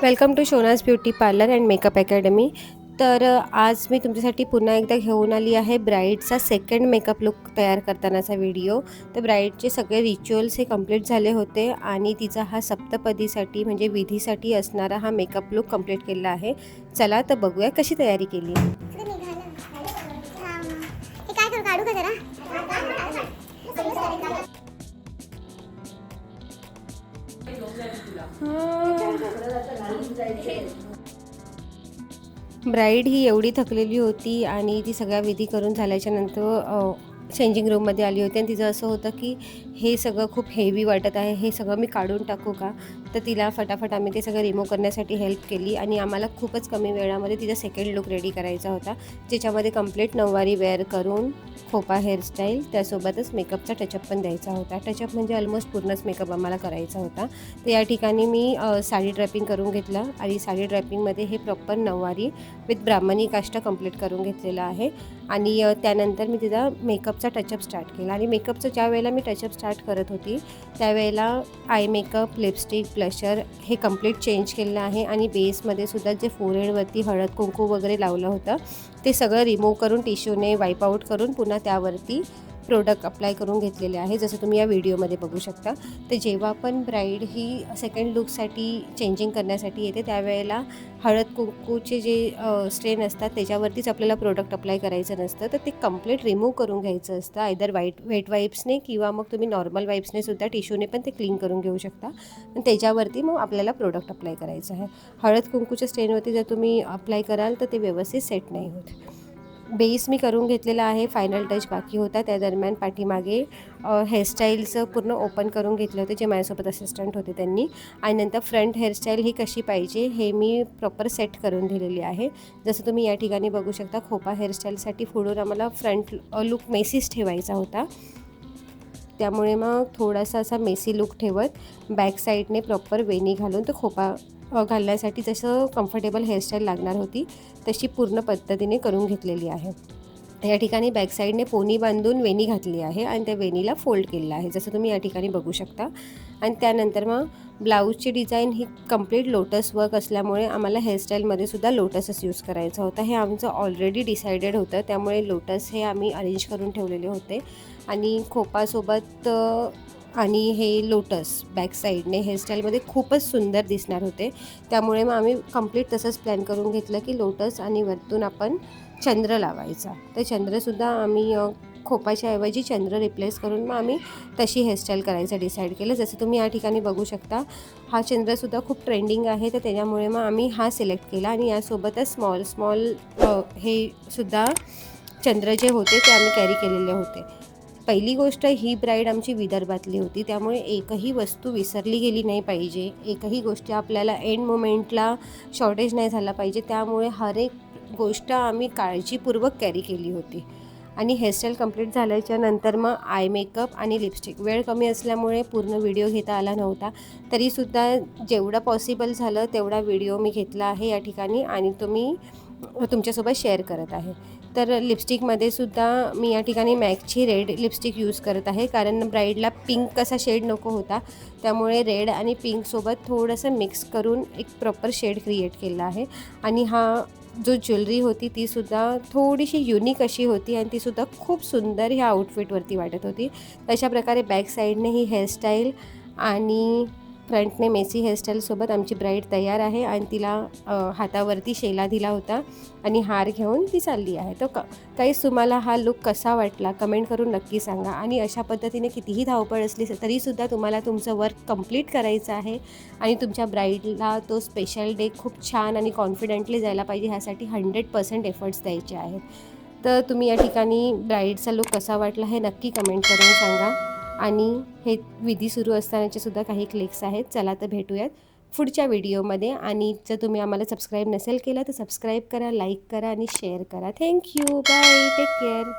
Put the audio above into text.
Welcome to Shona's beauty parlour and makeup academy. तर आज मी तुमच्यासाठी पुन्हा एकदा घेऊन आली आहे ब्राईडचा सेकंड मेकअप लुक तयार करतानाचा व्हिडिओ। तर ब्राईडचे सगळे रिच्युअल्स हे कंप्लीट झाले होते आणि तिचा हा सप्तपदीसाठी म्हणजे विधीसाठी असणारा हा मेकअप लुक कंप्लीट केला आहे। चला तर बघूया कशी तयारी केली। ब्राईड ही एवढी थकलेली होती आणि ती सगळ्या विधी करून झाल्याच्या नंतर चेंजिंग रूममध्ये आली होती आणि तिचं असं होतं की हे सगळं खूप हेवी वाटत आहे, हे सगळं मी काढून टाकू का। तर तिला फटाफट आम्ही ते सगळं रिमूव्ह करण्यासाठी हेल्प केली आणि आम्हाला खूपच कमी वेळामध्ये तिचा सेकंड लुक रेडी करायचा होता, ज्याच्यामध्ये कंप्लीट नऊवारी वेअर करून खोपा हेअरस्टाईल त्यासोबतच मेकअपचा टचअप पण द्यायचा होता। टचअप म्हणजे ऑलमोस्ट पूर्णच मेकअप आम्हाला करायचा होता। तर या ठिकाणी मी साडी ड्रॅपिंग करून घेतलं आणि साडी ड्रॅपिंगमध्ये हे प्रॉपर नऊवारी विथ ब्राह्मणी काष्टा कंप्लीट करून घेतलेला आहे आणि त्यानंतर मी तिचा मेकअपचा टचअप स्टार्ट केला आणि मेकअपचं ज्या वेळेला मी टचअप स्टार्ट करत होती त्यावेळेला आय मेकअप, लिपस्टिक, ब्लशर हे कंप्लीट चेंज केलेलं आहे आणि बेसमध्ये सुद्धा जे फोरहेडवरती हळद कुंकू वगैरे लावलं होतं ते सगळं रिमूव्ह करून टिश्यूने वाईप आउट करून पुन्हा त्यावरती प्रोडक्ट अप्लाय करून घेतलेले आहे, जसं तुम्ही या व्हिडिओमध्ये बघू शकता। तर जेव्हा पण ब्राईड ही सेकंड लुकसाठी चेंजिंग करण्यासाठी येते त्यावेळेला हळद कुंकूचे जे स्ट्रेन असतात त्याच्यावरतीच आपल्याला प्रोडक्ट अप्लाय करायचं नसतं, तर ते कंप्लीट रिमूव्ह करून घ्यायचं असतं आयदर वेट वाईप्सने किंवा मग तुम्ही नॉर्मल वाईप्सने सुद्धा टिश्यूने पण ते क्लीन करून घेऊ शकता आणि त्याच्यावरती मग आपल्याला प्रोडक्ट अप्लाय करायचं आहे। हळद कुंकूच्या स्ट्रेनवरती जर तुम्ही अप्लाय कराल तर ते व्यवस्थित सेट नाही होत। बेस मी करून घेतलेला आहे, फायनल टच बाकी होता। त्या दरम्यान पाठीमागे हेअरस्टाईलचं पूर्ण ओपन करून घेतलं होतं जे माझ्यासोबत असिस्टंट होते त्यांनी आणि नंतर फ्रंट हेअरस्टाईल ही कशी पाहिजे हे मी प्रॉपर सेट करून दिलेली आहे। जसं तुम्ही या ठिकाणी बघू शकता खोपा हेअरस्टाईलसाठी पुढून आम्हाला फ्रंट लुक मेसीच ठेवायचा होता, त्यामुळे मग थोडासा असा मेसी लुक ठेवत बॅक साईडने प्रॉपर वेणी घालून तो खोपा घालण्यासाठी जसं कम्फर्टेबल हेअरस्टाईल लागणार होती तशी पूर्ण पद्धतीने करून घेतलेली आहे। या ठिकाणी बॅक साईडने पोनी बांधून वेणी घातली आहे आणि त्या वेणीला फोल्ड केलेलं आहे जसं तुम्ही या ठिकाणी बघू शकता। आणि त्यानंतर मग ब्लाऊजची डिझाईन ही कंप्लीट लोटस वर्क असल्यामुळे आम्हाला हेअरस्टाईलमध्ये सुद्धा लोटसच यूज करायचा होता। हे आमचं ऑलरेडी डिसाइडेड होतं, त्यामुळे लोटस हे आम्ही अरेंज करून ठेवलेले होते आणि खोपासोबत आणि हे लोटस बॅक साईडने हेअरस्टाईलमध्ये खूपच सुंदर दिसणार होते, त्यामुळे मग आम्ही कंप्लीट तसंच प्लॅन करून घेतलं की लोटस आणि वरतून आपण चंद्र लावायचा। तर चंद्रसुद्धा आम्ही खोपाच्या ऐवजी चंद्र रिप्लेस करून मग आम्ही तशी हेअरस्टाईल करायचं डिसाईड केलं। जसं तुम्ही या ठिकाणी बघू शकता हा चंद्रसुद्धा खूप ट्रेंडिंग आहे, तर त्याच्यामुळे मग आम्ही हा सिलेक्ट केला आणि यासोबतच स्मॉल हे सुद्धा चंद्र जे होते ते आम्ही कॅरी केलेले होते। पहिली गोष्ट ही ब्राईड आमची विदर्भातली होती, त्यामुळे एकही वस्तू विसरली गेली नाही पाहिजे, एकही गोष्ट आपल्याला एंड मोमेंटला शॉर्टेज नाही झाला पाहिजे, त्यामुळे हर एक गोष्ट आम्ही काळजीपूर्वक कॅरी केली होती। आणि हेअरस्टाईल कंप्लीट झाल्याच्या नंतर मग आय मेकअप आणि लिपस्टिक, वेळ कमी असल्यामुळे पूर्ण व्हिडिओ घेता आला नव्हता, तरीसुद्धा जेवढा पॉसिबल झालं तेवढा व्हिडिओ मी घेतला आहे या ठिकाणी आणि तो मी तुमच्यासोबत शेअर करत आहे। तर लिपस्टिकमध्ये सुद्धा मी या ठिकाणी मॅकची रेड लिपस्टिक यूज करत आहे, कारण ब्राईडला पिंक असा शेड नको होता, त्यामुळे रेड आणि पिंकसोबत थोडंसं मिक्स करून एक प्रॉपर शेड क्रिएट केला आहे। आणि हा जो ज्वेलरी होती तीसुद्धा थोडीशी युनिक अशी होती आणि तीसुद्धा खूप सुंदर ह्या आउटफिटवरती वाटत होती। तशा प्रकारे बॅक साईडने ही हेअरस्टाईल आणि फ्रंटने मेसी हेअरस्टाईलसोबत आमची ब्राईड तयार आहे आणि तिला हातावरती शेला दिला होता आणि हार घेऊन ती चालली आहे। तर काहीच तुम्हाला हा लुक कसा वाटला कमेंट करून नक्की सांगा आणि अशा पद्धतीने कितीही धावपळ असली तरीसुद्धा तुम्हाला तुमचं वर्क कंप्लीट करायचं आहे आणि तुमच्या ब्राईडला तो स्पेशल डे खूप छान आणि कॉन्फिडेंटली जायला पाहिजे, ह्यासाठी 100% एफर्ट्स द्यायचे आहेत। तर तुम्ही या ठिकाणी ब्राईडचा लुक कसा वाटला हे नक्की कमेंट करून सांगा आणि हे विधी सुरू असतानाचे सुद्धा काही क्लिक्स आहेत। चला तर भेटूयात पुढच्या व्हिडिओमध्ये आणि जर तुम्ही आम्हाला सबस्क्राईब नसेल केलं तर सबस्क्राईब करा, लाईक करा आणि शेअर करा। Thank you, bye, take care.